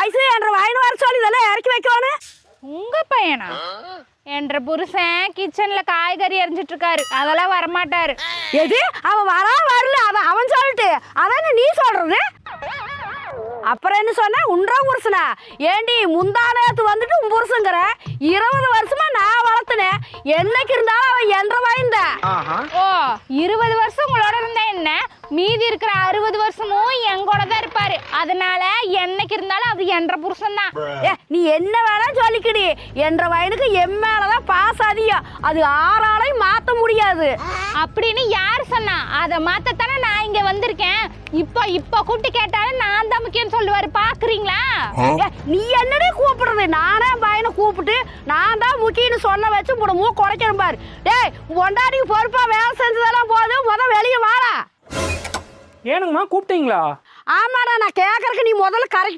Ice என்ற வாயின் வர சொல்லி இதெல்லாம் இறக்கி வைக்கணும். உங்க பையனா? என்ற புருஷன் கிச்சன்ல காய்கறி எரிஞ்சிட்டு இருக்காரு, அதெல்லாம் வரமாட்டாரு. எது அவன் வரல அவன் சொல்லிட்டு அதானே நீ சொல்றது? அப்புறம் என்ன சொன்ன? உன்றா புருஷனா? ஏண்டி முந்தானத்து வந்துட்டு உன் புருஷங்கிற? 20 வருஷமா நான் வளர்த்துனேன், என்னைக்கு இருந்தாலும் அவன் என்ற வாய்ந்தான். ஓ 20 வருஷம் உங்களோட இருந்தா என்ன, மீதி இருக்கிற 60 வருஷமும் எங்கூட தான் இருப்பாரு. அதனால என்னைக்கு இருந்தாலும் அது என்ற புருஷன் தான். நீ என்ன வேணா சொல்லிக்கிடி, என்ற வயனுக்கு என் மேலதான் பாச அதிகம், அது ஆறாலையும் மாத்த முடியாது. அப்படின்னு யாரு சொன்னா? அதை மாத்தத்தானே நான் இங்க வந்திருக்கேன். இப்ப கூப்பிட்டு கேட்டாலும் நான் தான் முக்கியம் சொல்லுவாரு, பாக்குறீங்களா? நீ என்னடே கூப்பிடுறது? நானே பையனை கூப்பிட்டு நான் தான் முக்கியன்னு சொல்ல வச்சு மூ குறைக்கிறேன் பாரு. டேய் பொண்டாடி பொறுப்பா வேலை செஞ்சதெல்லாம் போதும், வெளியே வாடா. ஏனுங்கம்மா கூப்பிட்டீங்களா? ஆமாடா, நான் கேட்கறதுக்கு நீ முதல்ல கரெக்டா